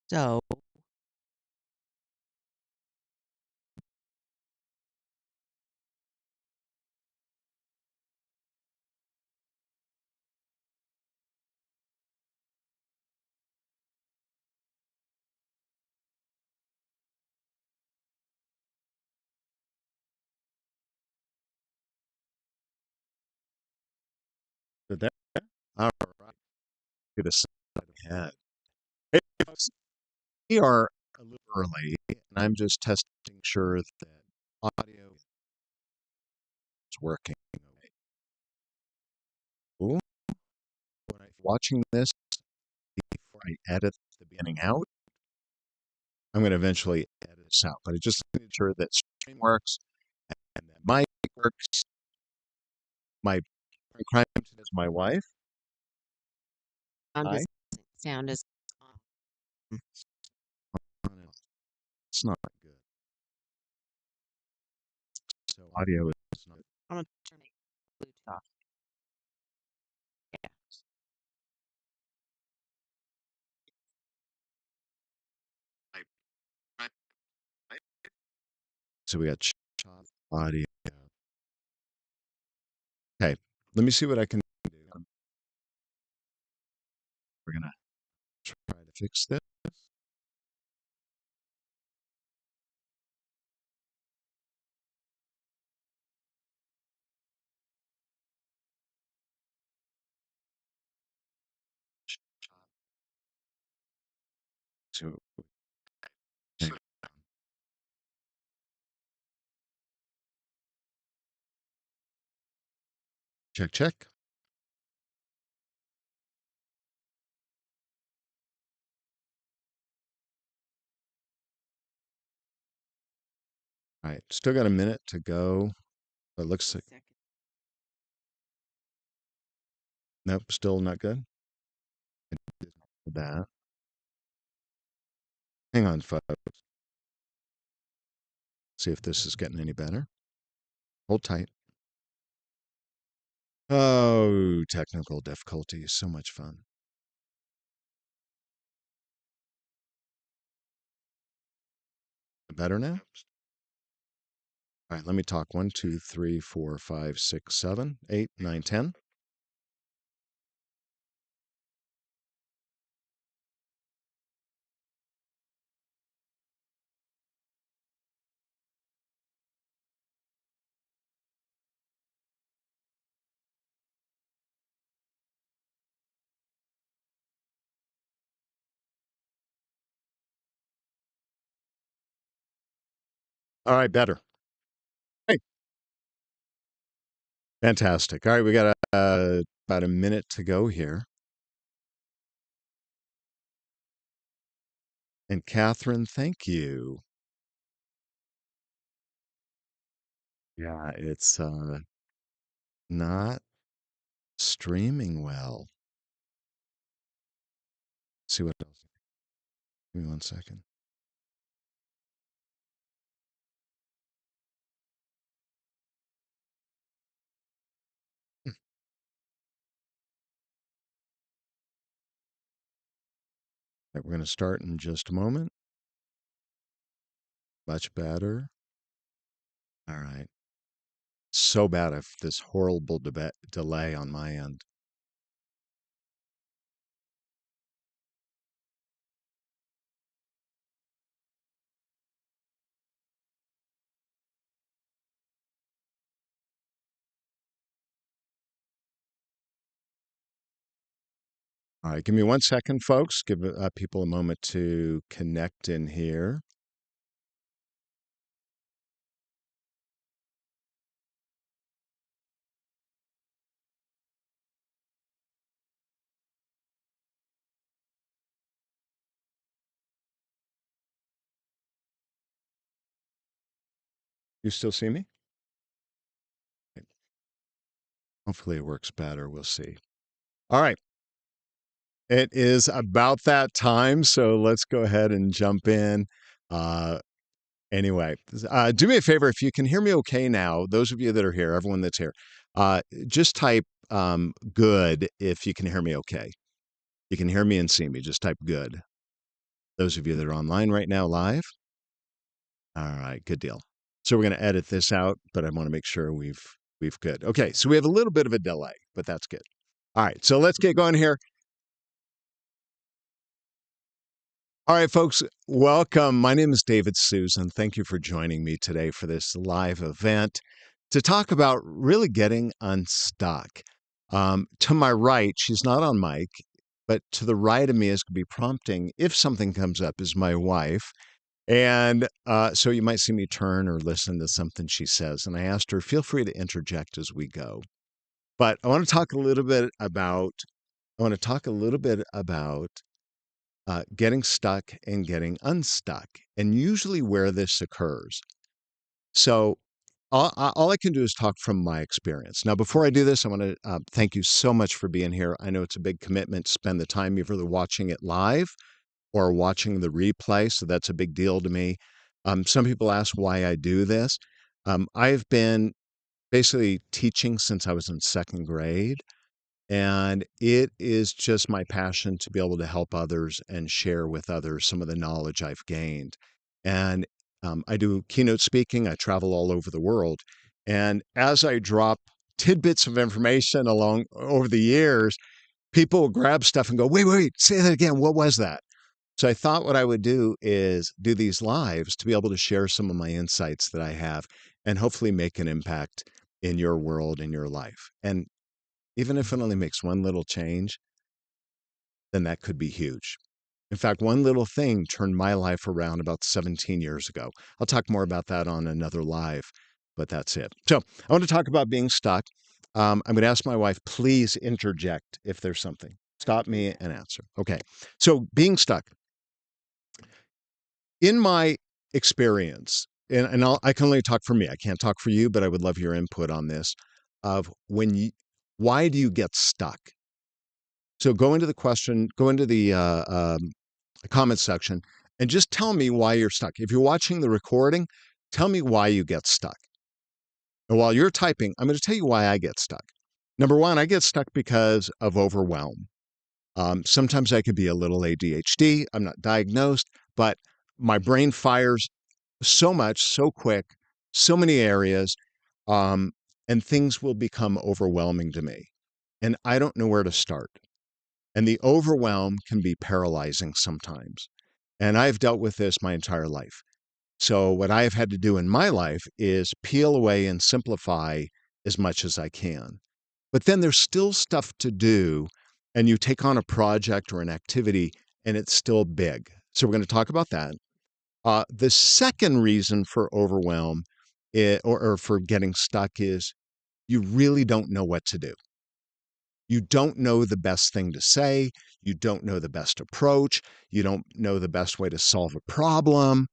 So, Did that? All right. Get a side ahead. Hey, folks, we are a little early, and I'm just testing sure that audio is working. Ooh, when I'm watching this, before I edit the beginning out, I'm going to eventually edit this out, but I just need to sure that stream works and that mic works. My crime is my wife. sound Hi. is sound is It's not good. So audio is not. I'm gonna turn my Bluetooth off. Yeah. So we got shot audio. Okay, let me see what I can do. We're gonna try to fix this. So check, check. All right, still got a minute to go. It looks like Second. nope, still not good. That. Hang on, folks. See if this is getting any better. Hold tight. Oh, technical difficulties. So much fun. Better now? All right, let me talk. 1, 2, 3, 4, 5, 6, 7, 8, 9, 10. All right, better. Hey, fantastic. All right, we got about a minute to go here. And Catherine, thank you. Yeah, it's not streaming well. Let's see what else. Give me 1 second. Right, we're going to start in just a moment. Much better. All right. So bad if this horrible delay on my end. All right, give me 1 second, folks. Give people a moment to connect in here. You still see me? Hopefully it works better. We'll see. All right. It is about that time, so let's go ahead and jump in. Uh, anyway, do me a favor if you can hear me okay now. Those of you that are here, everyone that's here, just type good if you can hear me okay. You can hear me and see me. Just type good. Those of you that are online right now live, all right, good deal. So we're going to edit this out, but I want to make sure we've good. Okay, so we have a little bit of a delay, but that's good. All right, so let's get going here. All right, folks, welcome. My name is David Susan. Thank you for joining me today for this live event to talk about really getting unstuck. To my right, she's not on mic, but to the right of me is going to be prompting if something comes up is my wife. And so you might see me turn or listen to something she says. And I asked her, feel free to interject as we go. But I want to talk a little bit about, getting stuck and getting unstuck, and usually where this occurs. So all I can do is talk from my experience. Now, before I do this, I want to thank you so much for being here. I know it's a big commitment to spend the time either watching it live or watching the replay, so that's a big deal to me. Some people ask why I do this. I've been basically teaching since I was in second grade. And it is just my passion to be able to help others and share with others some of the knowledge I've gained. And I do keynote speaking, I travel all over the world. And as I drop tidbits of information along over the years, people will grab stuff and go, wait, say that again. What was that? So I thought what I would do is do these lives to be able to share some of my insights that I have and hopefully make an impact in your world, in your life. And even if it only makes one little change, then that could be huge. In fact, one little thing turned my life around about 17 years ago. I'll talk more about that on another live, but that's it. So I want to talk about being stuck. I'm going to ask my wife, please interject if there's something. Stop me and answer. Okay. So being stuck. In my experience, and I can only talk for me, I can't talk for you, but I would love your input on this of why do you get stuck? So go into the comment section and just tell me why you're stuck. If you're watching the recording, tell me why you get stuck. And while you're typing, I'm going to tell you why I get stuck. Number one, I get stuck because of overwhelm. Sometimes I could be a little ADHD. I'm not diagnosed, but my brain fires so much, so quick, so many areas, and things will become overwhelming to me. And I don't know where to start. And the overwhelm can be paralyzing sometimes. And I've dealt with this my entire life. So, what I have had to do in my life is peel away and simplify as much as I can. But then there's still stuff to do, and you take on a project or an activity, and it's still big. So, we're going to talk about that. The second reason for overwhelm or for getting stuck is you really don't know what to do. You don't know the best thing to say. You don't know the best approach. You don't know the best way to solve a problem.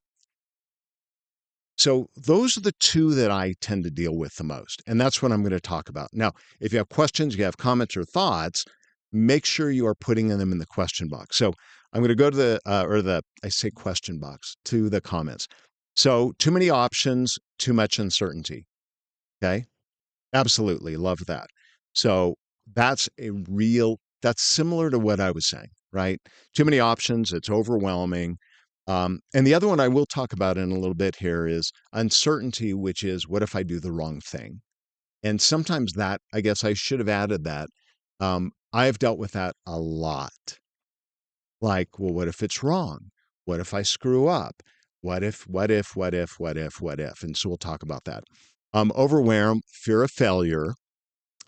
So, those are the two that I tend to deal with the most. And that's what I'm going to talk about. Now, if you have questions, you have comments or thoughts, make sure you are putting them in the question box. So, I'm going to go to I say question box, to the comments. So, too many options, too much uncertainty. Okay. Absolutely. Love that. So that's similar to what I was saying, right? Too many options. It's overwhelming. And the other one I will talk about in a little bit here is uncertainty, which is what if I do the wrong thing? And sometimes that, I guess I should have added that. I've dealt with that a lot. Like, well, what if it's wrong? What if I screw up? What if? And so we'll talk about that. Overwhelm, fear of failure,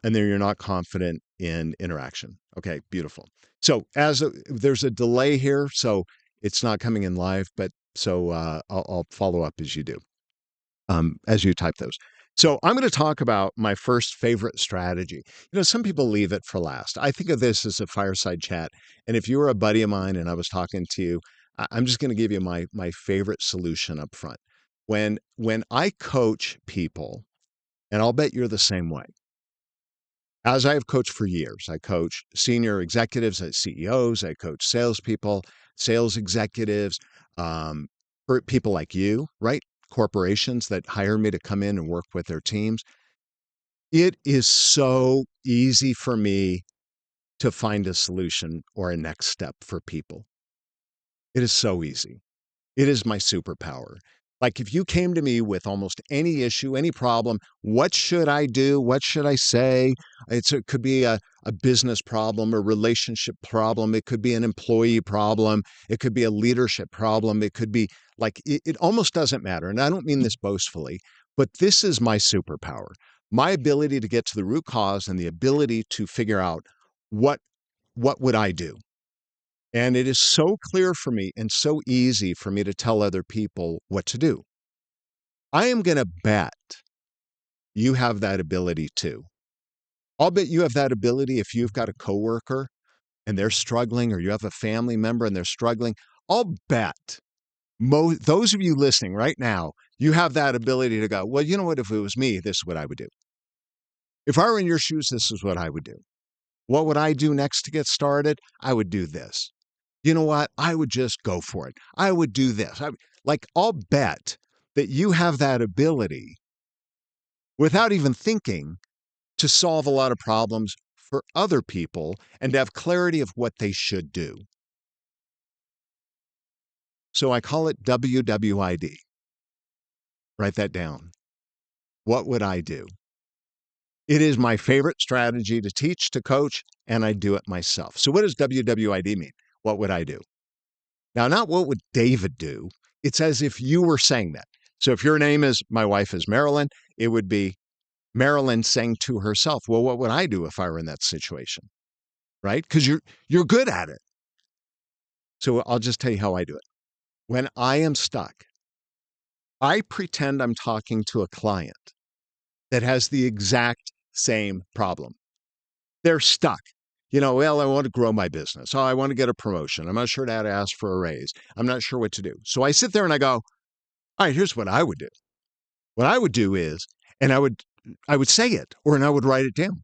and then you're not confident in interaction. Okay, beautiful. So there's a delay here, so it's not coming in live, but so I'll follow up as you do, as you type those. So I'm going to talk about my first favorite strategy. Some people leave it for last. I think of this as a fireside chat, and if you were a buddy of mine and I was talking to you, I'm just going to give you my favorite solution up front. When I coach people, and I'll bet you're the same way, as I have coached for years. I coach senior executives, CEOs, I coach salespeople, sales executives, for people like you, right? Corporations that hire me to come in and work with their teams. It is so easy for me to find a solution or a next step for people. It is so easy. It is my superpower. Like if you came to me with almost any issue, any problem, what should I do? What should I say? It could be a business problem, a relationship problem. It could be an employee problem. It could be a leadership problem. It could be like, it almost doesn't matter. And I don't mean this boastfully, but this is my superpower. My ability to get to the root cause and the ability to figure out what what would I do? And it is so clear for me and so easy for me to tell other people what to do. I am going to bet you have that ability too. I'll bet you have that ability if you've got a coworker and they're struggling, or you have a family member and they're struggling. I'll bet those of you listening right now, you have that ability to go, well, you know what? If it was me, this is what I would do. If I were in your shoes, this is what I would do. What would I do next to get started? I would do this. You know what? I would just go for it. I would do this. I'll bet that you have that ability without even thinking to solve a lot of problems for other people and to have clarity of what they should do. So I call it WWID. Write that down. What would I do? It is my favorite strategy to teach, to coach, and I do it myself. So what does WWID mean? What would I do? Now, not what would David do? It's as if you were saying that. So if your name is, my wife is Marilyn, it would be Marilyn saying to herself, well, what would I do if I were in that situation? Right? Because you're good at it. So I'll just tell you how I do it. When I am stuck, I pretend I'm talking to a client that has the exact same problem. They're stuck. Well, I want to grow my business. Oh, I want to get a promotion. I'm not sure how to ask for a raise. I'm not sure what to do. So I sit there and I go, all right, here's what I would do. What I would do is, and I would say it, or and I would write it down.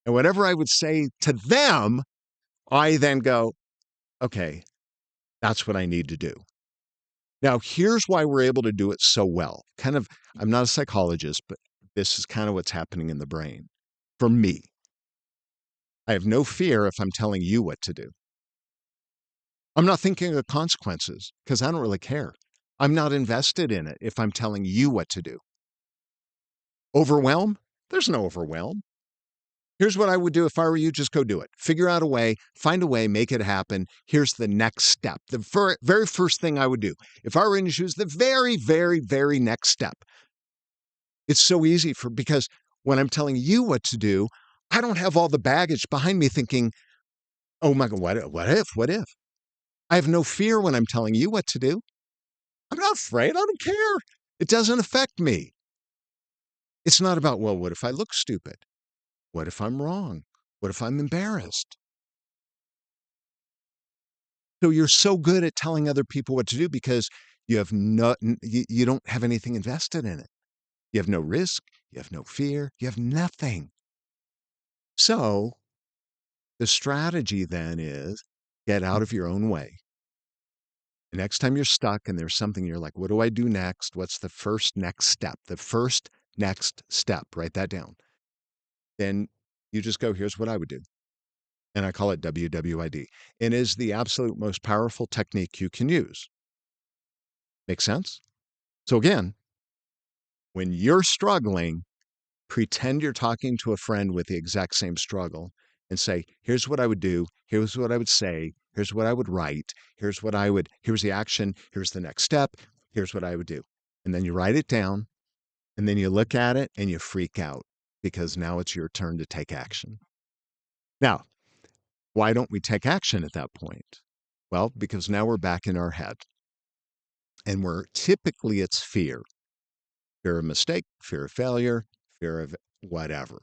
And whatever I would say to them, I then go, okay, that's what I need to do. Now, here's why we're able to do it so well. I'm not a psychologist, but this is kind of what's happening in the brain. For me, I have no fear if I'm telling you what to do. I'm not thinking of consequences because I don't really care. I'm not invested in it if I'm telling you what to do. Overwhelm? There's no overwhelm. Here's what I would do if I were you. Just go do it. Figure out a way, find a way, make it happen. Here's the next step. The very first thing I would do if I were in your shoes, the very, very, very next step. It's so easy because when I'm telling you what to do, I don't have all the baggage behind me thinking, oh my God, what if? I have no fear when I'm telling you what to do. I'm not afraid. I don't care. It doesn't affect me. It's not about, well, what if I look stupid? What if I'm wrong? What if I'm embarrassed? So you're so good at telling other people what to do because you don't have anything invested in it. You have no risk, you have no fear, you have nothing. So the strategy then is get out of your own way. The next time you're stuck and there's something you're like, what do I do next? What's the first next step? The first next step, write that down. Then you just go, here's what I would do. And I call it WWID. It is the absolute most powerful technique you can use. Make sense? So again, when you're struggling, pretend you're talking to a friend with the exact same struggle and say, here's what I would do. Here's what I would say. Here's what I would write. Here's the action. Here's the next step. Here's what I would do. And then you write it down and then you look at it and you freak out because now it's your turn to take action. Now, why don't we take action at that point? Well, because now we're back in our head and typically it's fear of mistake, fear of failure, fear of whatever.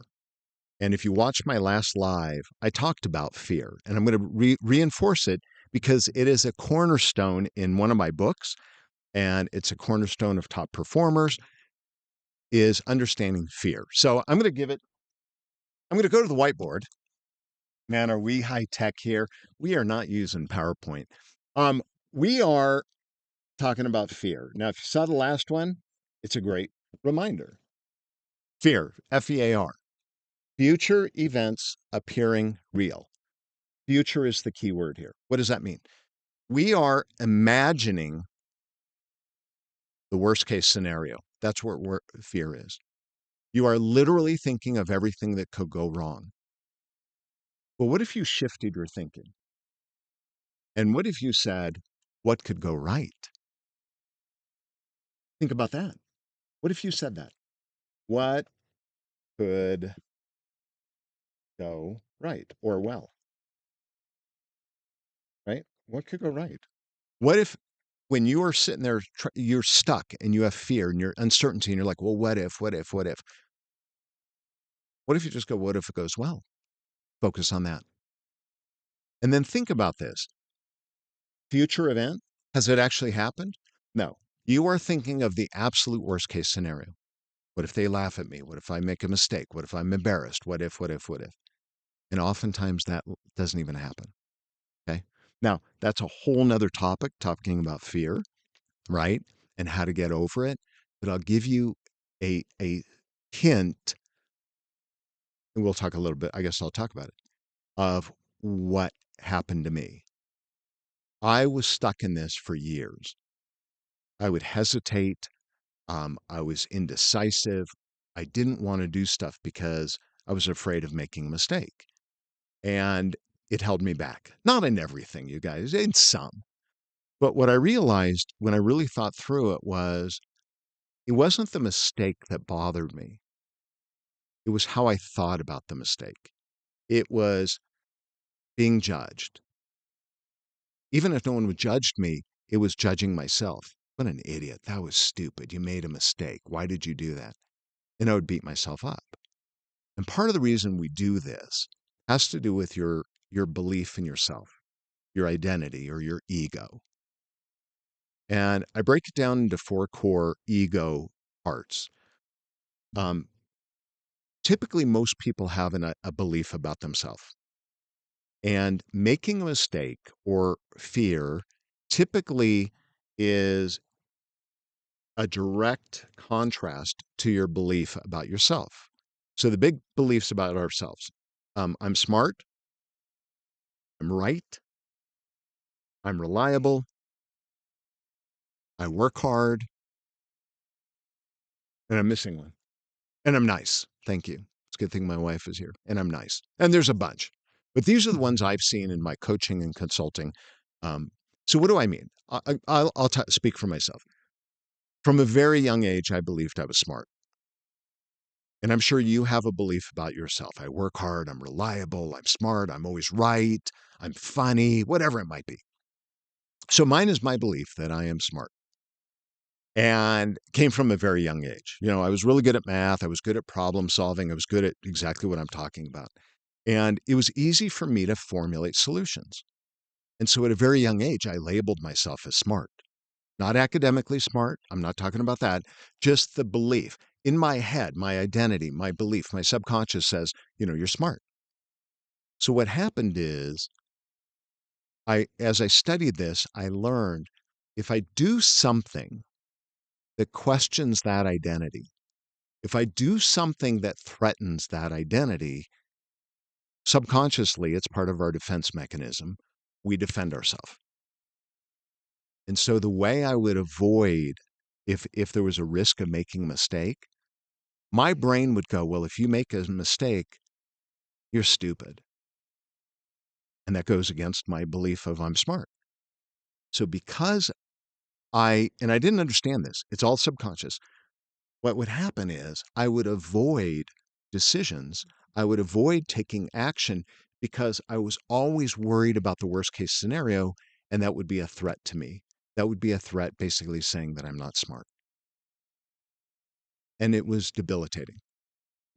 And if you watch my last live, I talked about fear, and I'm going to reinforce it because it is a cornerstone in one of my books, and it's a cornerstone of top performers, is understanding fear. So I'm going to go to the whiteboard. Man, are we high tech here? We are not using PowerPoint. We are talking about fear. Now, if you saw the last one, it's a great reminder. Fear, F-E-A-R. Future events appearing real. Future is the key word here. What does that mean? We are imagining the worst case scenario. That's what fear is. You are literally thinking of everything that could go wrong. Well, what if you shifted your thinking? And what if you said, what could go right? Think about that. What if you said that? What could go right or well, right? What could go right? What if when you are sitting there, you're stuck and you have fear and you're uncertainty and you're like, well, what if, what if, what if? What if you just go, what if it goes well? Focus on that. And then think about this future event. Has it actually happened? No. You are thinking of the absolute worst case scenario. What if they laugh at me? What if I make a mistake? What if I'm embarrassed? What if, what if, what if? And oftentimes that doesn't even happen. Okay. Now, that's a whole nother topic, talking about fear, right? And how to get over it. But I'll give you a hint, and we'll talk a little bit, I guess I'll talk about it, of what happened to me. I was stuck in this for years. I would hesitate. I was indecisive. I didn't want to do stuff because I was afraid of making a mistake. And it held me back. Not in everything, you guys, in some. But what I realized when I really thought through it wasn't the mistake that bothered me. It was how I thought about the mistake. It was being judged. Even if no one would judged me, it was judging myself. What an idiot. That was stupid. You made a mistake. Why did you do that? And I would beat myself up. And part of the reason we do this has to do with your belief in yourself, your identity or your ego. And I break it down into four core ego parts. Um, Typically, most people have a belief about themselves. And making a mistake or fear typically is a direct contrast to your belief about yourself. So the big beliefs about ourselves: I'm smart, I'm right, I'm reliable, I work hard, and I'm missing one. And I'm nice. Thank you. It's a good thing my wife is here. And I'm nice. And there's a bunch. But these are the ones I've seen in my coaching and consulting. Um, so what do I mean? I'll speak for myself. From a very young age, I believed I was smart. And I'm sure you have a belief about yourself. I work hard, I'm reliable, I'm smart, I'm always right, I'm funny, whatever it might be. So mine is my belief that I am smart and came from a very young age. You know, I was really good at math, I was good at problem solving, I was good at exactly what I'm talking about. And it was easy for me to formulate solutions. And so at a very young age, I labeled myself as smart. Not academically smart, I'm not talking about that, just the belief. In my head, my identity, my belief, my subconscious says, you're smart. So what happened is as I studied this, I learned if I do something that questions that identity, if I do something that threatens that identity, subconsciously, it's part of our defense mechanism. We defend ourselves. And so the way I would avoid if there was a risk of making a mistake, my brain would go, well, if you make a mistake, you're stupid. And that goes against my belief of I'm smart. So because and I didn't understand this, it's all subconscious. What would happen is I would avoid decisions. I would avoid taking action because I was always worried about the worst case scenario. And that would be a threat to me. That would be a threat basically saying that I'm not smart. And it was debilitating.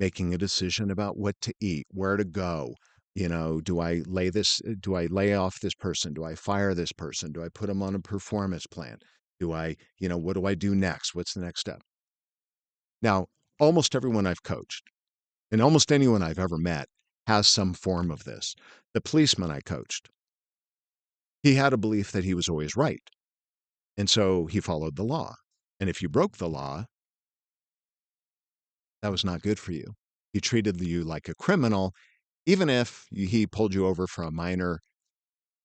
Making a decision about what to eat, where to go. Do I lay off this person? Do I fire this person? Do I put them on a performance plan? What do I do next? What's the next step? Now, almost everyone I've coached and almost anyone I've ever met has some form of this. The policeman I coached, he had a belief that he was always right. And so he followed the law. And if you broke the law, that was not good for you. He treated you like a criminal, even if he pulled you over for a minor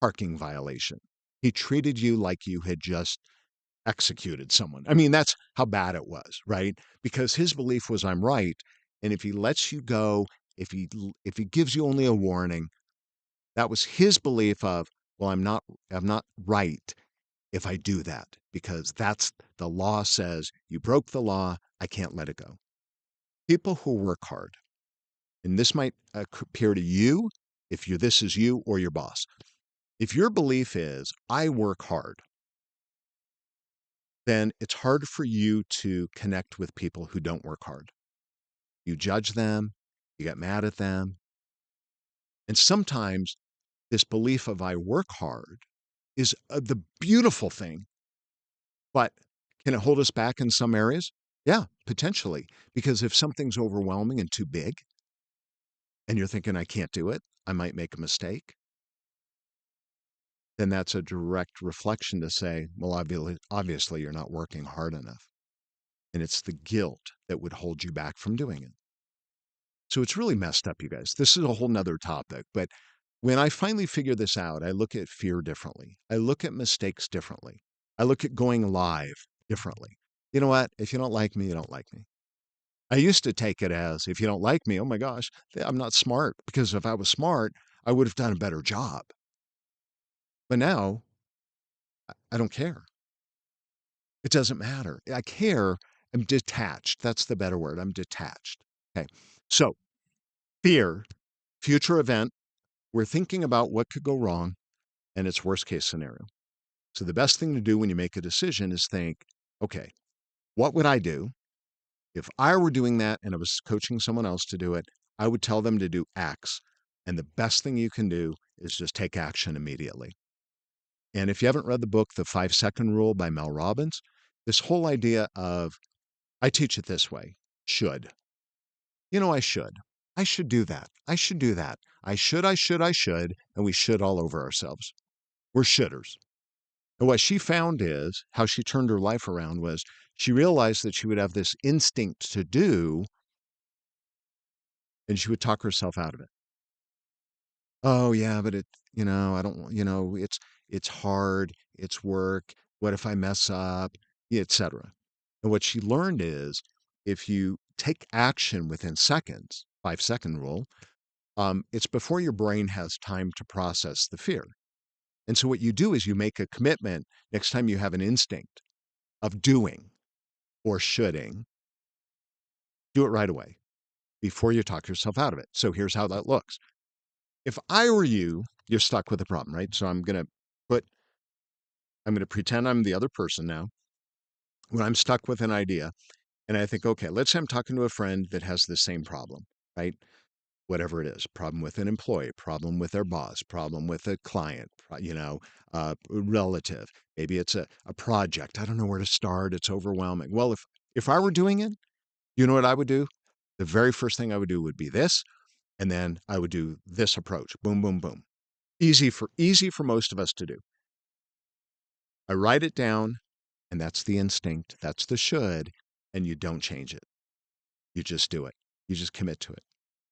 parking violation. He treated you like you had just executed someone. I mean, that's how bad it was, right? Because his belief was I'm right, and if he lets you go, if he gives you only a warning, that was his belief of, well, I'm not right if I do that because that's the law says you broke the law, I can't let it go. People who work hard, and this might appear to you if you this is you or your boss. If your belief is I work hard, then it's hard for you to connect with people who don't work hard. You judge them, you get mad at them. And sometimes this belief of I work hard is the beautiful thing, but can it hold us back in some areas? Yeah, potentially. Because if something's overwhelming and too big, and you're thinking, I can't do it, I might make a mistake, then that's a direct reflection to say, well, obviously you're not working hard enough. And it's the guilt that would hold you back from doing it. So it's really messed up, you guys. This is a whole nother topic. But when I finally figure this out, I look at fear differently. I look at mistakes differently. I look at going live differently. You know what? If you don't like me, you don't like me. I used to take it as if you don't like me, oh my gosh, I'm not smart. Because if I was smart, I would have done a better job. But now I don't care. It doesn't matter. I care. I'm detached. That's the better word. I'm detached. Okay. So fear, future event, we're thinking about what could go wrong and its worst case scenario. So the best thing to do when you make a decision is think, okay, what would I do if I were doing that and I was coaching someone else to do it? I would tell them to do X. And the best thing you can do is just take action immediately. And if you haven't read the book, The 5 Second Rule by Mel Robbins, this whole idea of, I teach it this way, should. I should. I should do that. I should do that. I should. And we should all over ourselves. We're shoulders. And what she found is how she turned her life around was she realized that she would have this instinct to do, and she would talk herself out of it. Oh yeah, but I don't, it's hard, it's work. What if I mess up, etc. And what she learned is if you take action within seconds, 5 second rule, it's before your brain has time to process the fear. And so what you do is you make a commitment next time you have an instinct of doing or shoulding, do it right away before you talk yourself out of it. So here's how that looks. If I were you, you're stuck with a problem, right? So put, I'm going to pretend I'm the other person now. When I'm stuck with an idea and I think, okay, let's say I'm talking to a friend that has the same problem, right? Whatever it is, problem with an employee, problem with their boss, problem with a client, relative. Maybe it's a project. I don't know where to start. It's overwhelming. Well, if I were doing it, you know what I would do? The very first thing I would do would be this, and then I would do this approach. Boom, boom, boom. Easy for most of us to do. I write it down, and that's the instinct. That's the should, and you don't change it. You just do it. You just commit to it.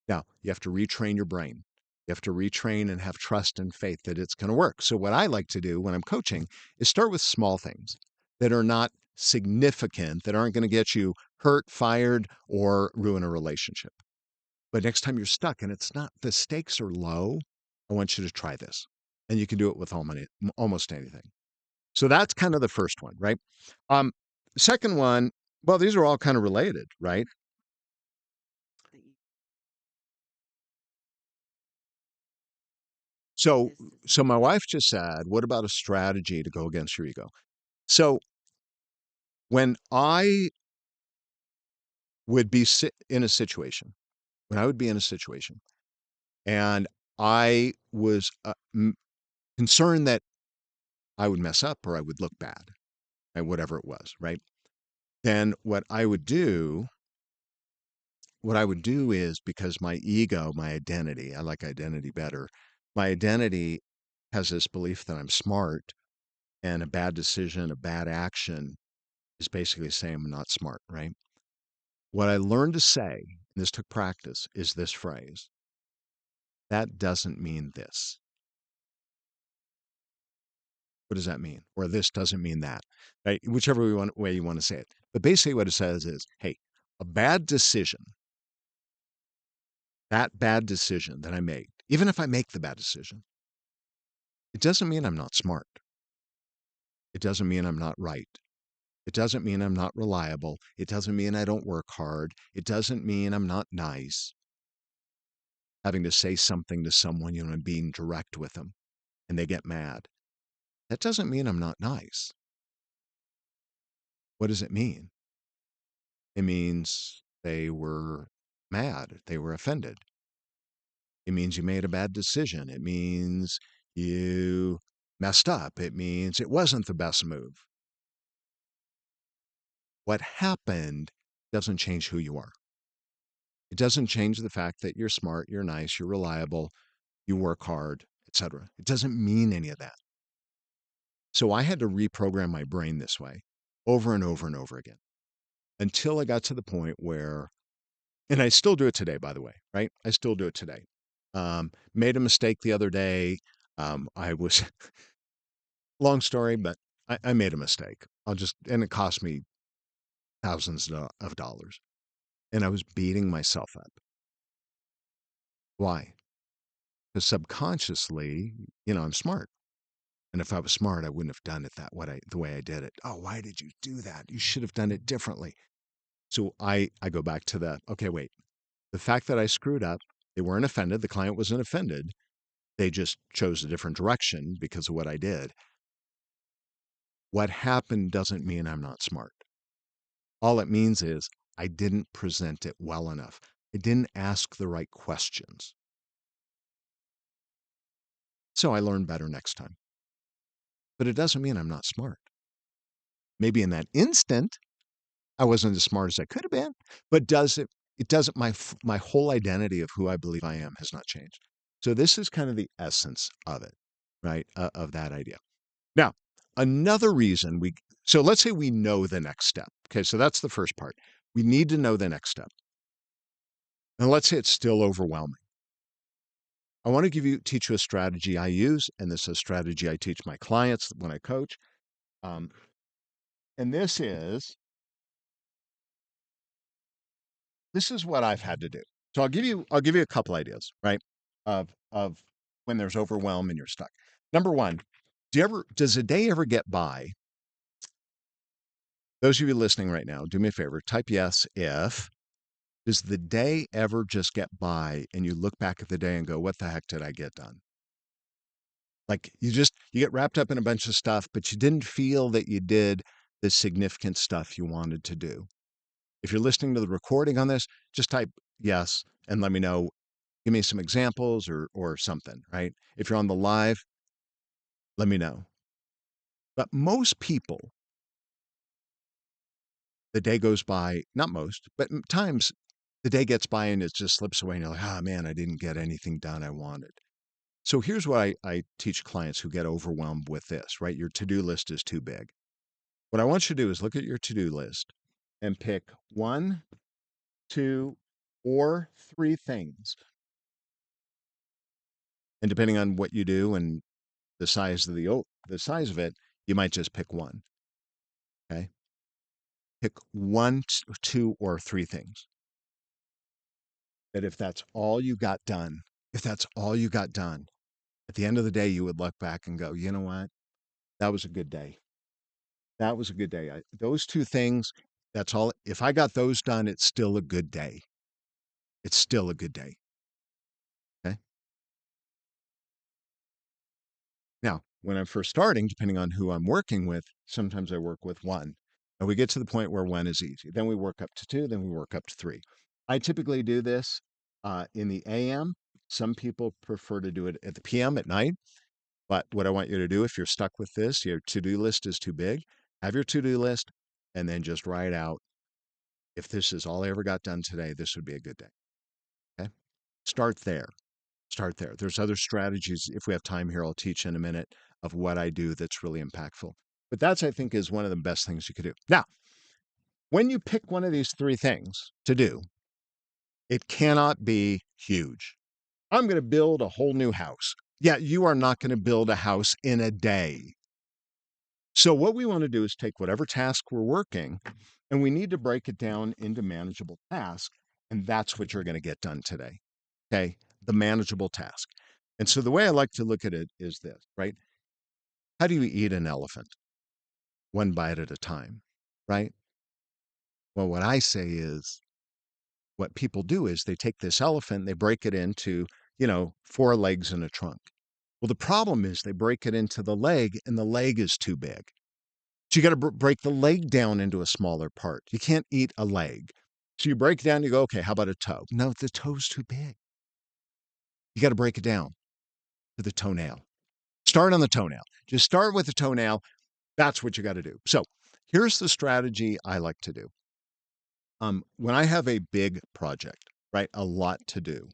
Now, you have to retrain your brain. You have to retrain and have trust and faith that it's going to work. So, what I like to do when I'm coaching is start with small things that are not significant, that aren't going to get you hurt, fired, or ruin a relationship. But next time you're stuck and it's not, the stakes are low, I want you to try this. And you can do it with almost anything. So that's kind of the first one, right? Um, Second one, well, these are all kind of related, right? The e- So, Resistance. so my wife just said, what about a strategy to go against your ego? So when I would be in a situation, when I would be in a situation and I was concerned that I would mess up or I would look bad, right? Whatever it was, right? Then what I would do is because my ego, my identity, I like identity better. My identity has this belief that I'm smart and a bad decision, a bad action is basically saying I'm not smart, right? What I learned to say, and this took practice, is this phrase: that doesn't mean this. What does that mean? Or this doesn't mean that, right? Whichever way you want to say it. But basically, what it says is, hey, a bad decision, that bad decision that I made, even if I make the bad decision, it doesn't mean I'm not smart. It doesn't mean I'm not right. It doesn't mean I'm not reliable. It doesn't mean I don't work hard. It doesn't mean I'm not nice. Having to say something to someone, and being direct with them and they get mad. That doesn't mean I'm not nice. What does it mean? It means they were mad. They were offended. It means you made a bad decision. It means you messed up. It means it wasn't the best move. What happened doesn't change who you are. It doesn't change the fact that you're smart, you're nice, you're reliable, you work hard, etc. It doesn't mean any of that. So I had to reprogram my brain this way over and over and over again until I got to the point where, and I still do it today, by the way, right? I still do it today. Made a mistake the other day. I was, long story, but I made a mistake. And it cost me thousands of dollars. And I was beating myself up. Why? Because subconsciously, I'm smart. And if I was smart, I wouldn't have done it the way I did it. Oh, why did you do that? You should have done it differently. So I go back to that. Okay, wait. The fact that I screwed up, they weren't offended. The client wasn't offended. They just chose a different direction because of what I did. What happened doesn't mean I'm not smart. All it means is I didn't present it well enough. I didn't ask the right questions. So I learned better next time. But it doesn't mean I'm not smart. Maybe in that instant, I wasn't as smart as I could have been, but it doesn't, my whole identity of who I believe I am has not changed. So this is kind of the essence of it, right? Of that idea. Now, another reason so let's say we know the next step. Okay. So that's the first part. We need to know the next step. And let's say it's still overwhelming. I want to teach you a strategy I use, and this is a strategy I teach my clients when I coach. Um, and this is what I've had to do. So I'll give you a couple ideas, right? Of when there's overwhelm and you're stuck. Number one, does a day ever get by? Those of you listening right now, do me a favor, type yes if. Does the day ever just get by and you look back at the day and go, what the heck did I get done? Like you get wrapped up in a bunch of stuff, but you didn't feel that you did the significant stuff you wanted to do. If you're listening to the recording on this, just type yes and let me know. Give me some examples or something, right? If you're on the live, let me know. But most people, the day goes by, not most, but times the day gets by and it just slips away and you're like, oh man, I didn't get anything done I wanted. So here's what I teach clients who get overwhelmed with this, right? Your to-do list is too big. What I want you to do is look at your to-do list and pick one, two, or three things. And depending on what you do and the size of the size of it, you might just pick one. Okay. Pick one, two, or three things that if that's all you got done, at the end of the day, you would look back and go, you know what? That was a good day. That was a good day. Those two things, that's all. If I got those done, it's still a good day. It's still a good day. Okay. Now, when I'm first starting, depending on who I'm working with, sometimes I work with one. And we get to the point where one is easy. Then we work up to two, then we work up to three. I typically do this in the AM. Some people prefer to do it at the PM at night. But what I want you to do, if you're stuck with this, your to do list is too big, have your to do list and then just write out if this is all I ever got done today, this would be a good day. Okay. Start there. Start there. There's other strategies. If we have time here, I'll teach in a minute of what I do that's really impactful. But that's, I think, is one of the best things you could do. Now, when you pick one of these three things to do, it cannot be huge. I'm going to build a whole new house. Yeah, you are not going to build a house in a day. So, what we want to do is take whatever task we're working and we need to break it down into manageable tasks. And that's what you're going to get done today. Okay. The manageable task. And so, the way I like to look at it is this, right? How do you eat an elephant? One bite at a time, right? Well, what I say is what people do is they take this elephant, they break it into, four legs and a trunk. Well, the problem is they break it into the leg and the leg is too big. So you got to break the leg down into a smaller part. You can't eat a leg. So you break it down, you go, okay, how about a toe? No, the toe's too big. You got to break it down to the toenail. Start on the toenail. Just start with the toenail. That's what you got to do. So here's the strategy I like to do. When I have a big project, right, a lot to do,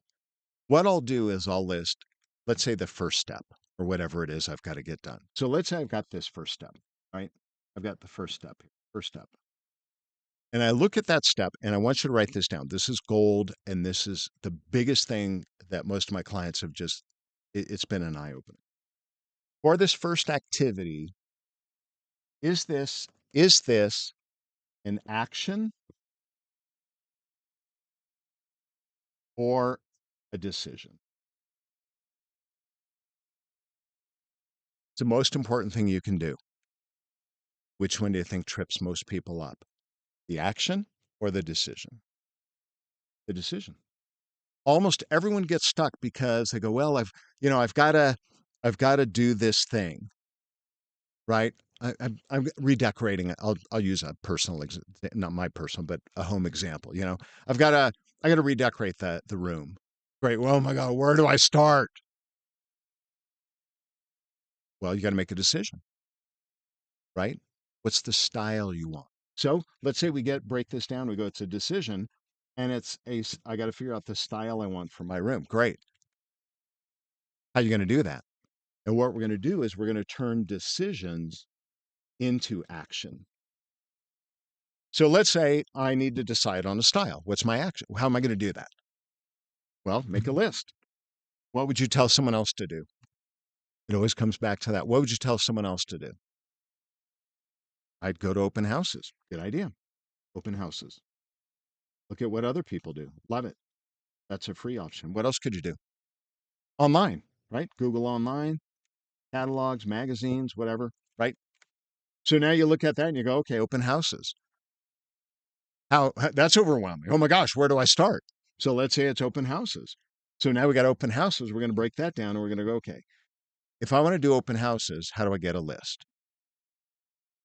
what I'll do is I'll list, let's say, the first step or whatever it is I've got to get done. So let's say I've got this first step, right? I've got the first step here, first step. And I look at that step and I want you to write this down. This is gold. And this is the biggest thing that most of my clients have it's been an eye opener. For this first activity, is this an action or a decision? It's the most important thing you can do. Which one do you think trips most people up? The action or the decision? The decision. Almost everyone gets stuck because they go, well, I've got to do this thing, right? I'm redecorating. I'll use a personal, not my personal, but a home example. I've got to I got to redecorate the room. Great. Well, oh my God, where do I start? Well, you got to make a decision, right? What's the style you want? So let's say we break this down. We go, it's a decision, and I got to figure out the style I want for my room. Great. How are you going to do that? And what we're going to do is we're going to turn decisions into action. So let's say I need to decide on a style. What's my action? How am I going to do that? Well, make a list. What would you tell someone else to do? It always comes back to that. What would you tell someone else to do? I'd go to open houses. Good idea. Open houses. Look at what other people do. Love it. That's a free option. What else could you do? Online, right? Google online, catalogs, magazines, whatever, right? So now you look at that and you go, okay, open houses. How that's overwhelming. Oh my gosh, where do I start? So let's say it's open houses. So now we got open houses. We're going to break that down and we're going to go, okay, if I want to do open houses, how do I get a list?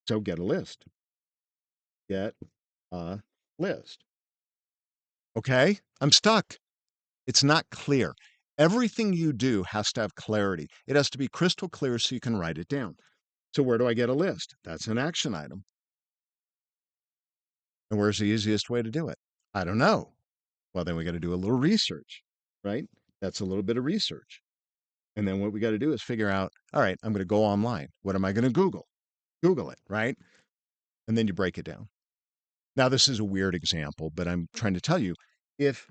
So get a list. Get a list. Okay, I'm stuck. It's not clear. Everything you do has to have clarity. It has to be crystal clear so you can write it down. So where do I get a list? That's an action item. And where's the easiest way to do it? I don't know. Well, then we got to do a little research, right? That's a little bit of research. And then what we got to do is figure out, all right, I'm going to go online. What am I going to Google? Google it, right? And then you break it down. Now, this is a weird example, but I'm trying to tell you if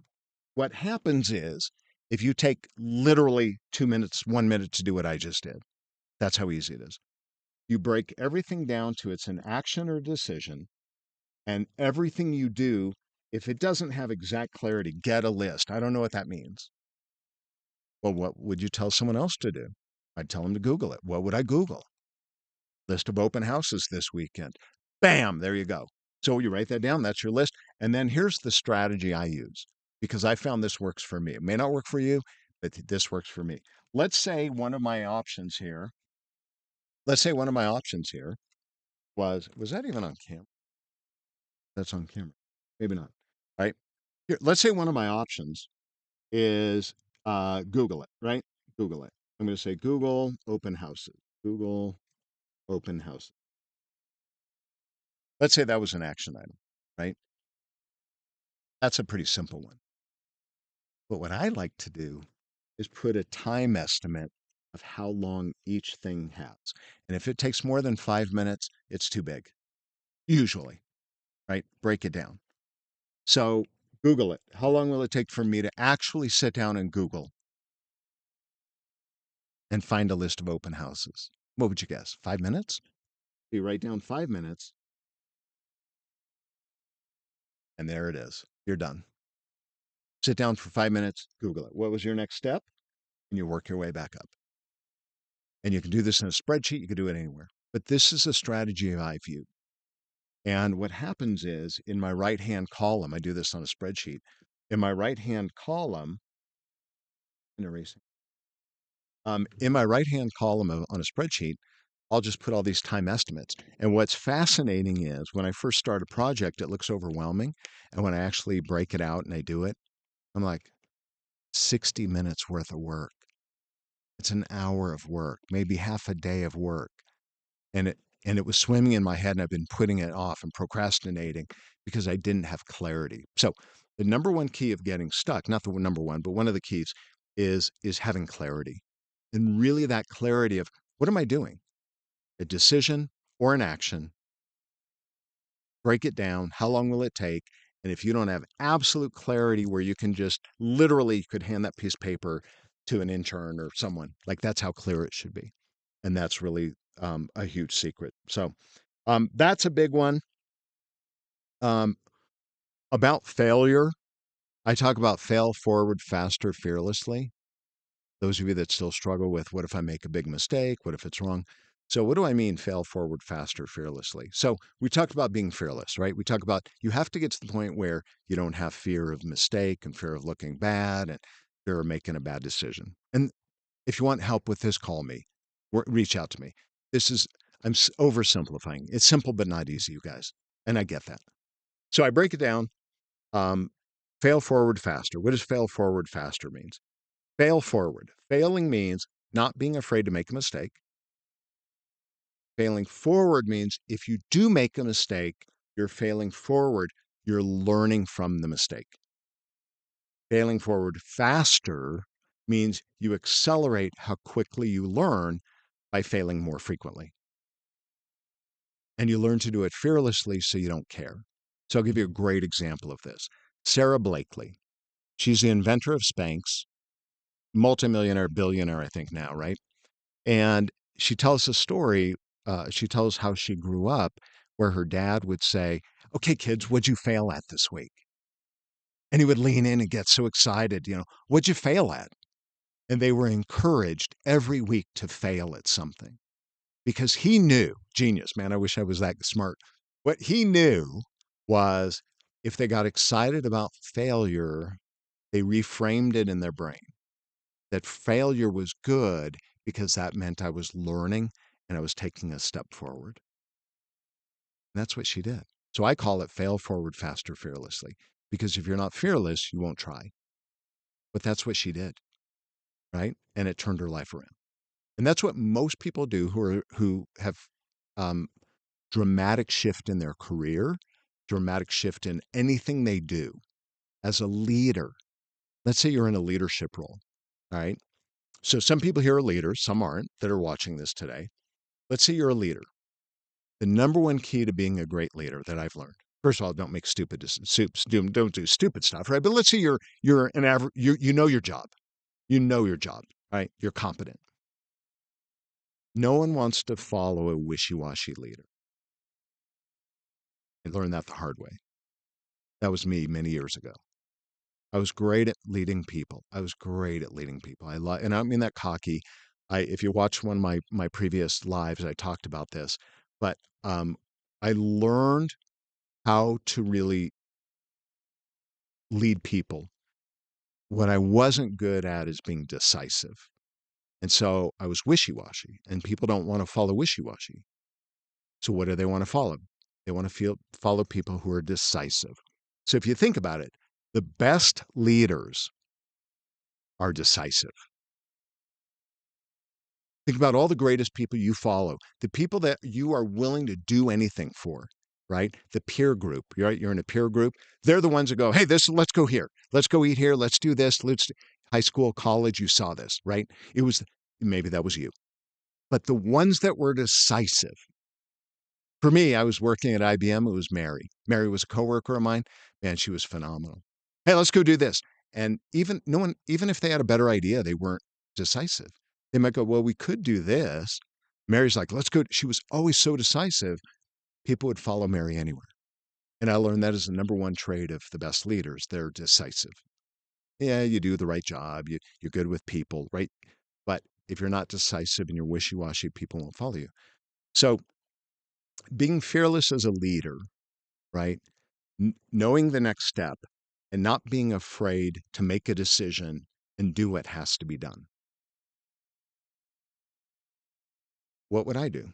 what happens is if you take literally 2 minutes, 1 minute to do what I just did, that's how easy it is. You break everything down to it's an action or decision, and everything you do, if it doesn't have exact clarity, get a list. I don't know what that means. Well, what would you tell someone else to do? I'd tell them to Google it. What would I Google? List of open houses this weekend. Bam, there you go. So you write that down, that's your list. And then here's the strategy I use because I found this works for me. It may not work for you, but this works for me. Let's say one of my options here, was that even on camera? That's on camera. Maybe not. Right? Here, let's say one of my options is Google it, right? Google it. I'm going to say Google open houses. Google open houses. Let's say that was an action item, right? That's a pretty simple one. But what I like to do is put a time estimate of how long each thing has. And if it takes more than 5 minutes, it's too big, usually, right? Break it down. So Google it. How long will it take for me to actually sit down and Google and find a list of open houses? What would you guess? 5 minutes? You write down 5 minutes, and there it is. You're done. Sit down for 5 minutes, Google it. What was your next step? And you work your way back up. And you can do this in a spreadsheet, you can do it anywhere. But this is a strategy I've used. And what happens is in my right hand column, I do this on a spreadsheet. In my right hand column, in my right hand column on a spreadsheet, I'll just put all these time estimates. And what's fascinating is when I first start a project, it looks overwhelming. And when I actually break it out and I do it, I'm like, 60 minutes worth of work. It's an hour of work, maybe half a day of work. And it was swimming in my head, and I've been putting it off and procrastinating because I didn't have clarity. So the number one key of getting stuck, not the number one, but one of the keys is having clarity. And really that clarity of what am I doing? A decision or an action, break it down. How long will it take? And if you don't have absolute clarity where you can just literally could hand that piece of paper to an intern or someone, like that's how clear it should be. And that's really a huge secret. So that's a big one. Um, about failure, I talk about fail forward faster fearlessly. Those of you that still struggle with what if I make a big mistake? What if it's wrong? So, what do I mean fail forward faster fearlessly? So, we talked about being fearless, right? We talk about you have to get to the point where you don't have fear of mistake and fear of looking bad and fear of making a bad decision. And if you want help with this, call me, reach out to me. This is, I'm oversimplifying. It's simple, but not easy, you guys. And I get that. So, I break it down. Um, fail forward faster. What does fail forward faster means? Fail forward. Failing means not being afraid to make a mistake. Failing forward means if you do make a mistake, you're failing forward, you're learning from the mistake. Failing forward faster means you accelerate how quickly you learn by failing more frequently. And you learn to do it fearlessly so you don't care. So I'll give you a great example of this. Sarah Blakely. She's the inventor of Spanx, multimillionaire, billionaire, I think now, right? And she tells a story. She tells how she grew up, where her dad would say, "Okay, kids, what'd you fail at this week?" And he would lean in and get so excited, "What'd you fail at?" And they were encouraged every week to fail at something because he knew, genius, man, I wish I was that smart. What he knew was if they got excited about failure, they reframed it in their brain that failure was good because that meant I was learning and I was taking a step forward. And that's what she did. So I call it fail forward faster fearlessly because if you're not fearless, you won't try. But that's what she did, right? And it turned her life around. And that's what most people do who have um, dramatic shift in their career, dramatic shift in anything they do as a leader. Let's say you're in a leadership role, all right? So some people here are leaders, some aren't that are watching this today. Let's say you're a leader. The number one key to being a great leader that I've learned. First of all, don't make stupid don't do stupid stuff, right? But let's say you're an average you know your job. You know your job, right? You're competent. No one wants to follow a wishy-washy leader. I learned that the hard way. That was me many years ago. I was great at leading people. I was great at leading people. And I don't mean that cocky. If you watch one of my previous lives, I talked about this, but I learned how to really lead people. What I wasn't good at is being decisive. And so I was wishy-washy, and people don't want to follow wishy-washy. So what do they want to follow? They want to follow people who are decisive. So if you think about it, the best leaders are decisive. Think about all the greatest people you follow, the people that you are willing to do anything for, right? The peer group, right? You're in a peer group. They're the ones that go, hey, let's go here. Let's go eat here. Let's do this. High school, college, you saw this, right? Maybe that was you. But the ones that were decisive, for me, I was working at IBM. It was Mary. Mary was a coworker of mine. Man, she was phenomenal. Hey, let's go do this. And even if they had a better idea, they weren't decisive. They might go, well, we could do this. Mary's like, let's go. She was always so decisive. People would follow Mary anywhere. And I learned that is the number one trait of the best leaders. They're decisive. Yeah, you do the right job. You're good with people, right? But if you're not decisive and you're wishy-washy, people won't follow you. So being fearless as a leader, right? Knowing the next step and not being afraid to make a decision and do what has to be done. What would I do?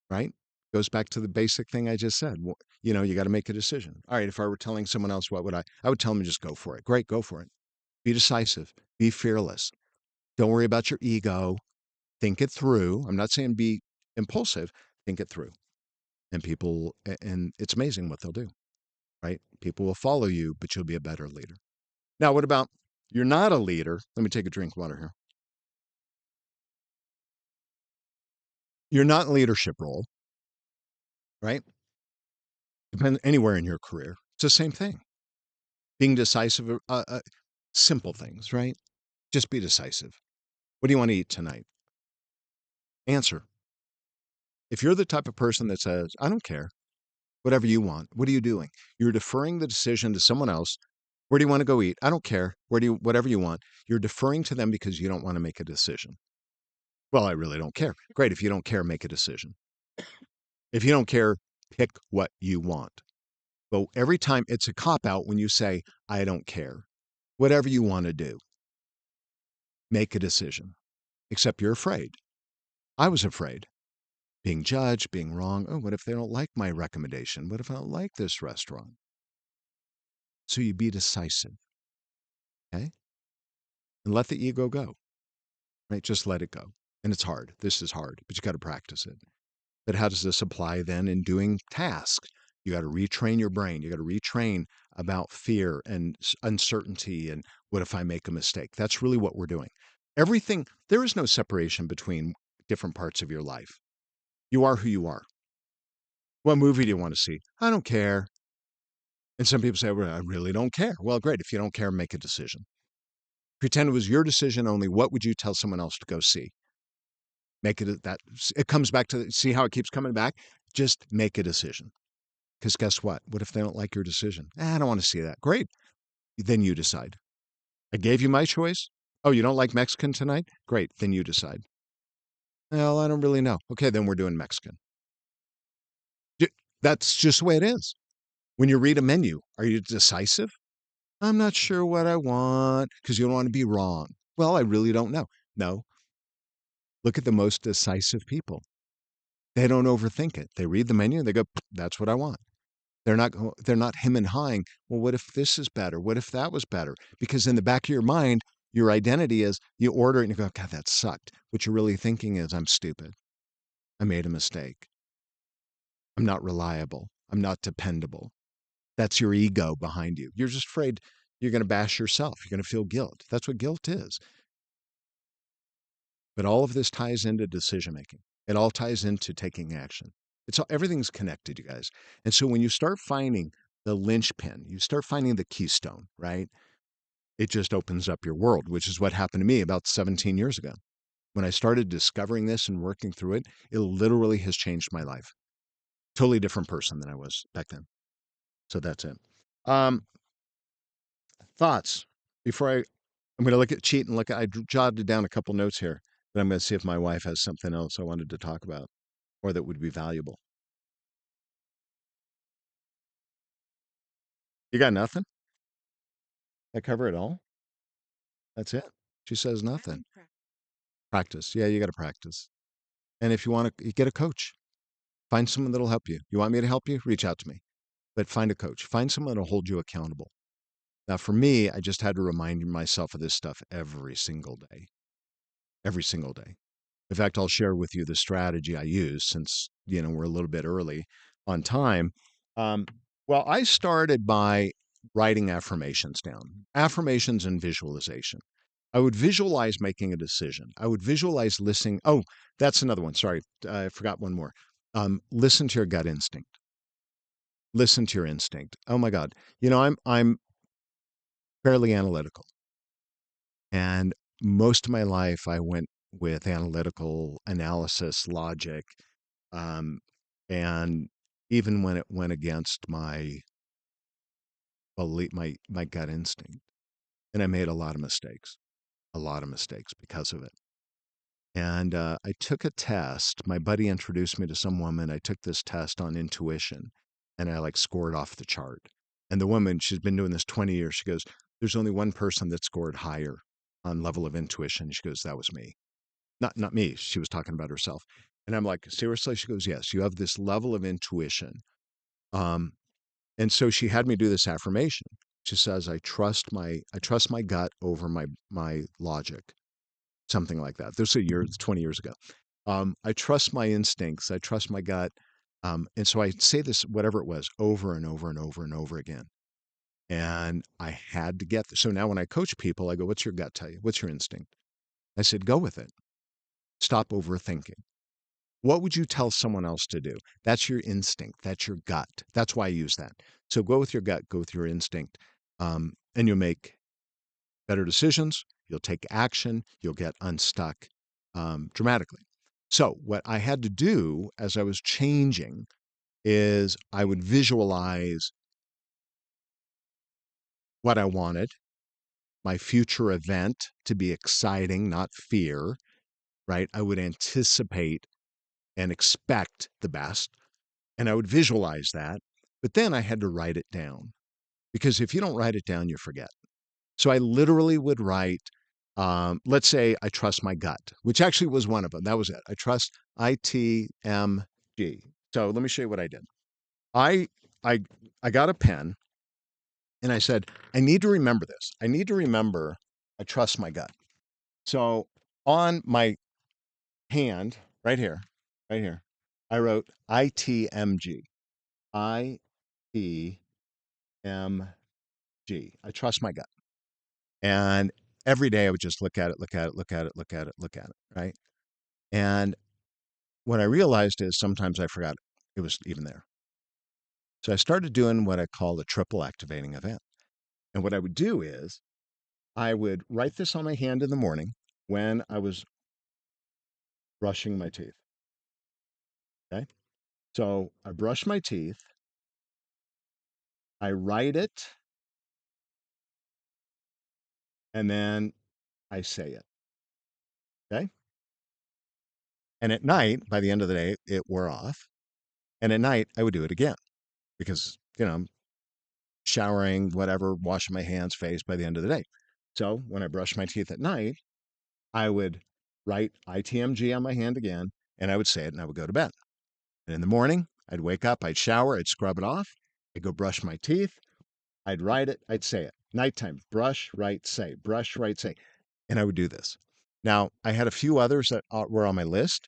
Right? Goes back to the basic thing I just said. You got to make a decision. All right, if I were telling someone else, what would I would tell them just go for it. Great, go for it. Be decisive, be fearless. Don't worry about your ego. Think it through. I'm not saying be impulsive, think it through. And it's amazing what they'll do, right? People will follow you, but you'll be a better leader. Now, what about you're not a leader? Let me take a drink of water here. You're not in leadership role, right? Depend anywhere in your career. It's the same thing. Being decisive, simple things, right? Just be decisive. What do you want to eat tonight? Answer. If you're the type of person that says, I don't care, whatever you want, what are you doing? You're deferring the decision to someone else. Where do you want to go eat? I don't care. Whatever you want. You're deferring to them because you don't want to make a decision. Well, I really don't care. Great. If you don't care, make a decision. If you don't care, pick what you want. But every time it's a cop out when you say, I don't care. Whatever you want to do, make a decision. Except you're afraid. I was afraid. Being judged, being wrong. Oh, what if they don't like my recommendation? What if I don't like this restaurant? So you be decisive, okay? And let the ego go, right? Just let it go. And it's hard. This is hard, but you got to practice it. But how does this apply then in doing tasks? You got to retrain your brain. You got to retrain about fear and uncertainty and what if I make a mistake? That's really what we're doing. Everything, there is no separation between different parts of your life. You are who you are. What movie do you want to see? I don't care. And some people say, well, I really don't care. Well, great. If you don't care, make a decision. Pretend it was your decision only. What would you tell someone else to go see? Make it that it comes back to see how it keeps coming back. Just make a decision. Because guess what? What if they don't like your decision? I don't want to see that. Great. Then you decide. I gave you my choice. Oh, you don't like Mexican tonight? Great. Then you decide. Well, I don't really know. Okay, then we're doing Mexican. That's just the way it is. When you read a menu, are you decisive? I'm not sure what I want because you don't want to be wrong. Well, I really don't know. No. Look at the most decisive people. They don't overthink it. They read the menu and they go, that's what I want. They're not him and hawing. Well, what if this is better? What if that was better? Because in the back of your mind, your identity is you order it and you go, God, that sucked. What you're really thinking is, I'm stupid. I made a mistake. I'm not reliable. I'm not dependable. That's your ego behind you. You're just afraid you're going to bash yourself. You're going to feel guilt. That's what guilt is. But all of this ties into decision making. It all ties into taking action. Everything's connected, you guys. And so when you start finding the linchpin, you start finding the keystone, right? It just opens up your world, which is what happened to me about 17 years ago. When I started discovering this and working through it, it literally has changed my life. Totally different person than I was back then. So that's it. Um, Thoughts before I'm going to look at cheat and I jotted down a couple notes here, but I'm going to see if my wife has something else I wanted to talk about or that would be valuable. You got nothing? I cover it all? That's it? She says nothing. Practice. Yeah, you got to practice. And if you want to get a coach, find someone that'll help you. You want me to help you? Reach out to me. But find a coach. Find someone that'll hold you accountable. Now, for me, I just had to remind myself of this stuff every single day. Every single day. In fact, I'll share with you the strategy I use since, we're a little bit early on time. Um, well, I started by writing affirmations down, affirmations and visualization. I would visualize making a decision. I would visualize listening. Oh, that's another one. Sorry, I forgot one more. Listen to your gut instinct. Listen to your instinct. Oh my God. I'm fairly analytical. And most of my life I went with analytical analysis, logic, um, and even when it went against my belief, my gut instinct, and I made a lot of mistakes because of it. And I took a test. My buddy introduced me to some woman. I took this test on intuition, and I like scored off the chart. And the woman, she's been doing this 20 years. She goes, "There's only one person that scored higher on level of intuition." She goes, "That was me." Not me. She was talking about herself. And I'm like, "Seriously?" She goes, "Yes, you have this level of intuition." Um, and so she had me do this affirmation. She says, I trust my gut over my logic." Something like that. This is 20 years ago. I trust my instincts. I trust my gut. And so I say this, whatever it was, over and over and over and over again. And I had to get this. So now when I coach people, I go, "What's your gut tell you? What's your instinct?" I said, "Go with it. Stop overthinking. What would you tell someone else to do? That's your instinct. That's your gut. That's why I use that. So go with your gut, go with your instinct, and you'll make better decisions. You'll take action. You'll get unstuck dramatically." So, what I had to do as I was changing is I would visualize what I wanted, my future event to be exciting, not fear, right? I would anticipate and expect the best, and I would visualize that. But then I had to write it down because if you don't write it down, you forget. So I literally would write, let's say I trust my gut, which actually was one of them. That was it. I trust ITMG. So let me show you what I did. I I I got a pen and I said, I need to remember this. I need to remember I trust my gut. So on my hand, right here, I wrote ITMG. ITMG. I trust my gut. And every day I would just look at it, look at it, look at it, look at it, look at it, right? And what I realized is sometimes I forgot it was even there. So I started doing what I call the triple activating event. And what I would do is I would write this on my hand in the morning when I was brushing my teeth. Okay. So I brush my teeth, I write it, and then I say it. Okay. And at night, by the end of the day, it wore off. And at night, I would do it again because, I'm showering, whatever, washing my hands, face by the end of the day. So when I brush my teeth at night, I would write ITMG on my hand again, and I would say it, and I would go to bed. And in the morning, I'd wake up, I'd shower, I'd scrub it off, I'd go brush my teeth, I'd write it, I'd say it. Nighttime, brush, write, say, brush, write, say. And I would do this. Now, I had a few others that were on my list.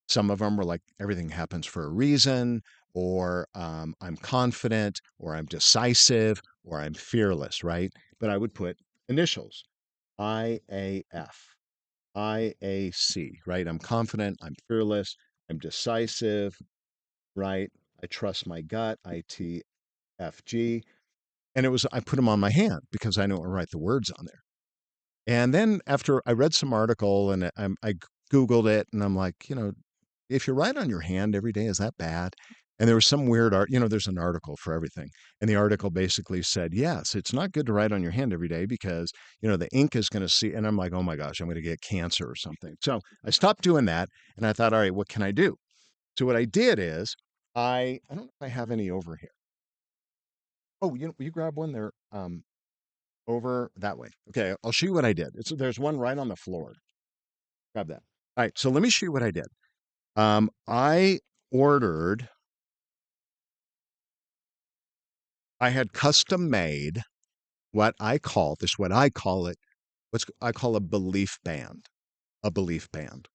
Some of them were like, everything happens for a reason, or I'm confident, or I'm decisive, or I'm fearless, right? But I would put initials IAF, IAC, right? I'm confident, I'm fearless, I'm decisive, right? I trust my gut, ITFG. And I put them on my hand because I know I write the words on there. And then after I read some article and I Googled it and I'm like, if you write on your hand every day, is that bad? And there was some weird art, there's an article for everything. And the article basically said, yes, it's not good to write on your hand every day because, the ink is going to see. And I'm like, oh my gosh, I'm going to get cancer or something. So I stopped doing that. And I thought, all right, what can I do? So what I did is I don't know if I have any over here. Oh, you grab one there over that way. Okay, I'll show you what I did. There's one right on the floor. Grab that. All right, so let me show you what I did. I ordered, I had custom made what I call it, what's I call a belief band, a belief band.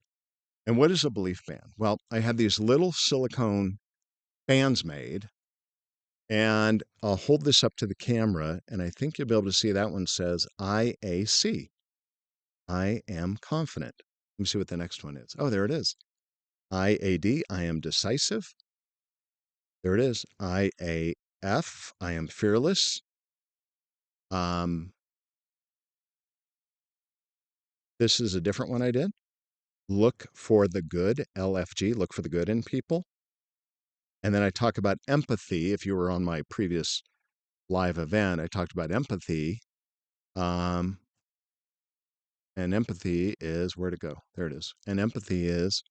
And what is a belief band? Well, I had these little silicone bands made, and I'll hold this up to the camera, and I think you'll be able to see that one says IAC. I am confident. Let me see what the next one is. Oh, there it is. IAD, I am decisive. There it is. IAF, I am fearless. Um, this is a different one I did. look for the good, LFG, look for the good in people. And then I talk about empathy. If you were on my previous live event, I talked about empathy. Um, and empathy is where to go. There it is. And empathy is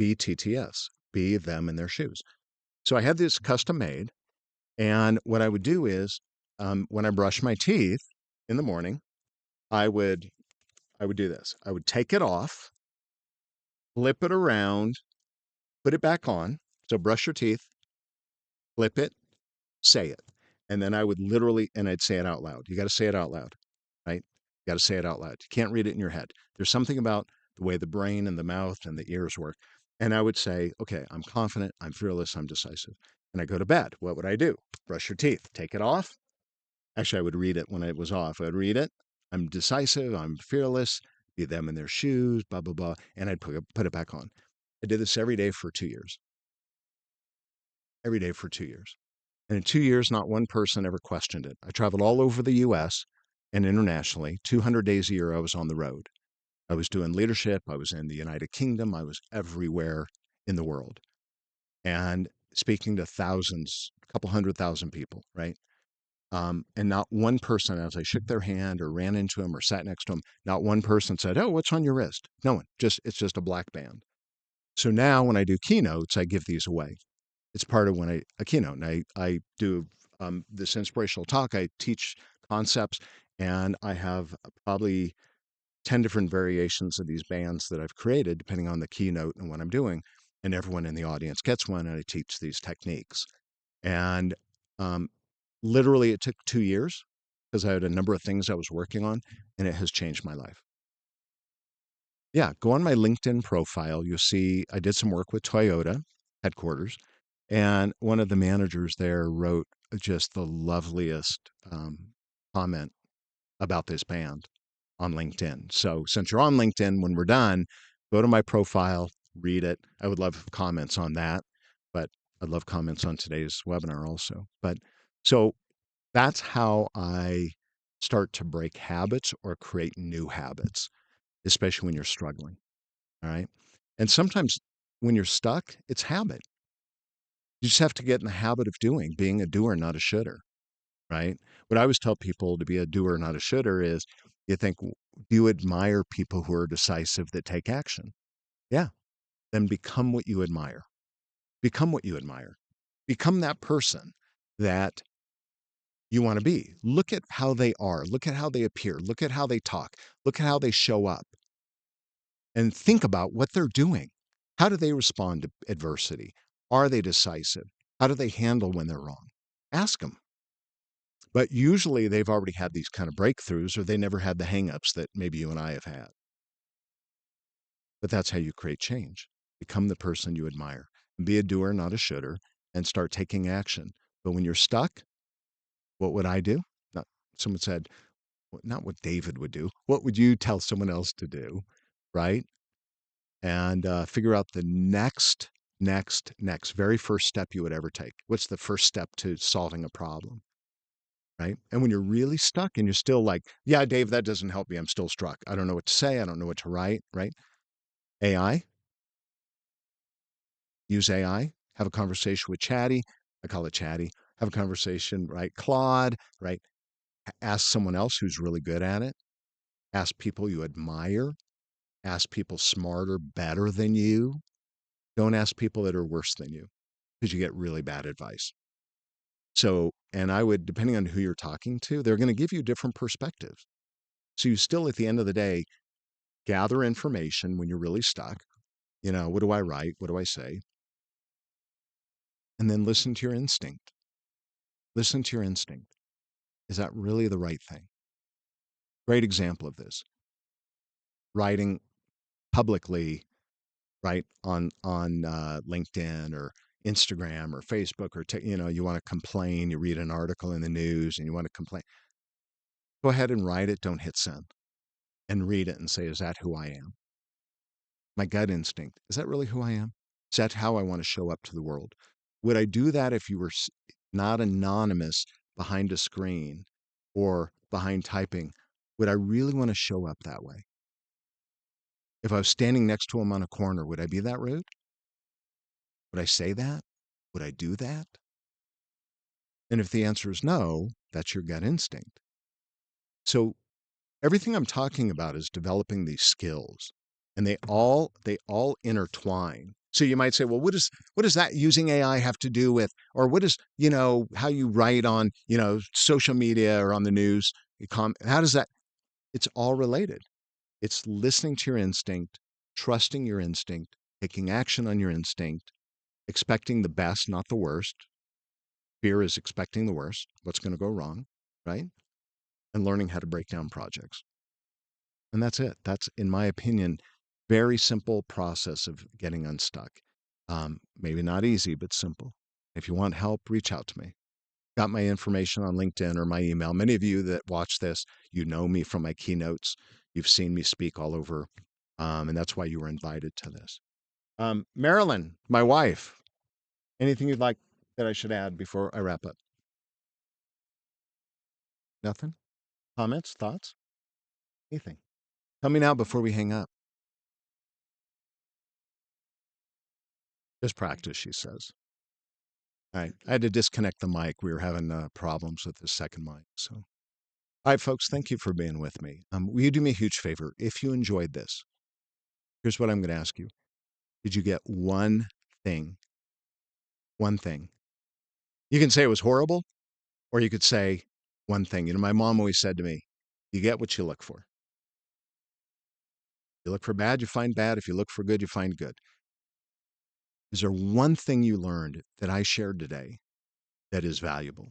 BTTS, be them in their shoes. So I had this custom made. And what I would do is when I brush my teeth in the morning, I would I would do this. I would take it off, flip it around, put it back on. So brush your teeth, flip it, say it. And then I would literally, and I'd say it out loud. You got to say it out loud, right? You got to say it out loud. You can't read it in your head. There's something about the way the brain and the mouth and the ears work. And I would say, okay, I'm confident, I'm fearless, I'm decisive. And I go to bed. What would I do? Brush your teeth, take it off. Actually, I would read it when it was off. I'd read it. I'm decisive, I'm fearless, be them in their shoes, blah, blah, blah. And I'd put it back on. I did this every day for 2 years. Every day for 2 years. And in 2 years, not one person ever questioned it. I traveled all over the US and internationally. 200 days a year, I was on the road. I was doing leadership. I was in the United Kingdom. I was everywhere in the world and speaking to thousands, a couple 100,000 people, right? And not one person, as I shook their hand or ran into them or sat next to them, not one person said, "Oh, what's on your wrist?" No one. It's just a black band. So now when I do keynotes, I give these away. It's part of when a keynote, and I do this inspirational talk. I teach concepts, and I have probably 10 different variations of these bands that I've created, depending on the keynote and what I'm doing. And everyone in the audience gets one, and I teach these techniques. And um, literally, it took 2 years because I had a number of things I was working on, and it has changed my life. Yeah, go on my LinkedIn profile. You'll see I did some work with Toyota headquarters, and one of the managers there wrote just the loveliest comment about this band on LinkedIn. So since you're on LinkedIn, when we're done, go to my profile, read it. I would love comments on that, but I'd love comments on today's webinar also. But so that's how I start to break habits or create new habits, especially when you're struggling. All right. And sometimes when you're stuck, it's habit. You just have to get in the habit of being a doer, not a shooter. Right. What I always tell people to be a doer, not a shooter is you think, do you admire people who are decisive that take action? Yeah. Then become what you admire. Become what you admire. Become that person that you want to be. Look at how they are. Look at how they appear. Look at how they talk. Look at how they show up and think about what they're doing. How do they respond to adversity? Are they decisive? How do they handle when they're wrong? Ask them. But usually they've already had these kind of breakthroughs or they never had the hangups that maybe you and I have had. But that's how you create change. Become the person you admire. Be a doer, not a shooter, and start taking action. But when you're stuck, what would I do? Not, someone said, not what David would do. What would you tell someone else to do? Right? And figure out the next, very first step you would ever take. What's the first step to solving a problem? Right. And when you're really stuck and you're still like, yeah, Dave, that doesn't help me. I'm still struck. I don't know what to say. I don't know what to write. Right. AI, use AI, have a conversation with Chatty. I call it Chatty. Have a conversation, right? Claude, right? Ask someone else who's really good at it. Ask people you admire. Ask people smarter, better than you. Don't ask people that are worse than you because you get really bad advice. So, and I would, depending on who you're talking to, they're going to give you different perspectives. So you still, at the end of the day, gather information when you're really stuck. What do I write? What do I say? And then listen to your instinct. Listen to your instinct. Is that really the right thing? Great example of this. Writing publicly, right, on LinkedIn or Instagram or Facebook or you want to complain, you read an article in the news and you want to complain. Go ahead and write it, don't hit send. And read it and say, is that who I am? My gut instinct. Is that really who I am? Is that how I want to show up to the world? Would I do that if you were not anonymous behind a screen or behind typing? Would I really want to show up that way? If I was standing next to him on a corner, would I be that rude? Would I say that? Would I do that? And if the answer is no, that's your gut instinct. So everything I'm talking about is developing these skills, and they all intertwine. So you might say, well, what does that using AI have to do with, or what is, how you write on, social media or on the news? How does that? It's all related. It's listening to your instinct, trusting your instinct, taking action on your instinct, expecting the best, not the worst. Fear is expecting the worst, what's going to go wrong, right? And learning how to break down projects. And that's it. That's, in my opinion, very simple process of getting unstuck. Maybe not easy, but simple. If you want help, reach out to me. Got my information on LinkedIn or my email. Many of you that watch this, you know me from my keynotes. You've seen me speak all over, and that's why you were invited to this. Marilyn, my wife, anything you'd like that I should add before I wrap up? Nothing? Comments? Thoughts? Anything? Tell me now before we hang up. Just practice, she says. All right. I had to disconnect the mic. We were having problems with the second mic. So, all right, folks, thank you for being with me. Will you do me a huge favor? If you enjoyed this, here's what I'm going to ask you. Did you get one thing? One thing. You can say it was horrible, or you could say one thing. My mom always said to me, you get what you look for. You look for bad, you find bad. If you look for good, you find good. Is there one thing you learned that I shared today that is valuable?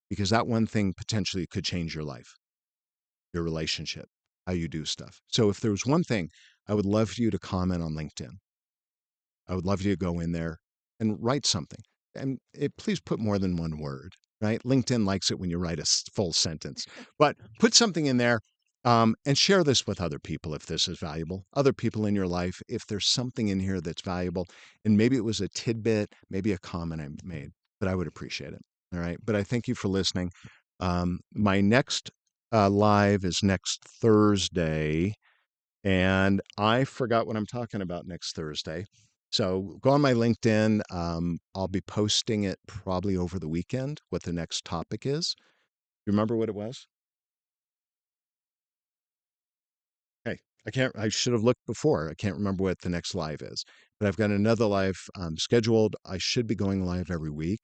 Because that one thing potentially could change your life, your relationship, how you do stuff. So if there was one thing, I would love for you to comment on LinkedIn. I would love you to go in there and write something. And please put more than one word, right? LinkedIn likes it when you write a full sentence, but put something in there, and share this with other people if this is valuable. Other people in your life, if there's something in here that's valuable, and maybe it was a tidbit, maybe a comment I made, but I would appreciate it. All right. But I thank you for listening. My next live is next Thursday. And I forgot what I'm talking about next Thursday. So go on my LinkedIn. I'll be posting it probably over the weekend, what the next topic is. You remember what it was? Hey, I should have looked before. I can't remember what the next live is, but I've got another live scheduled. I should be going live every week,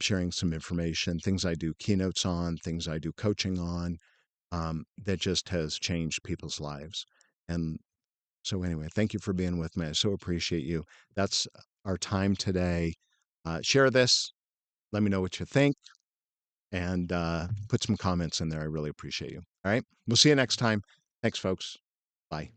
sharing some information, things I do keynotes on, things I do coaching on, that just has changed people's lives. And so anyway, thank you for being with me. I so appreciate you. That's our time today. Share this. Let me know what you think, and put some comments in there. I really appreciate you. All right. We'll see you next time. Thanks, folks. Bye.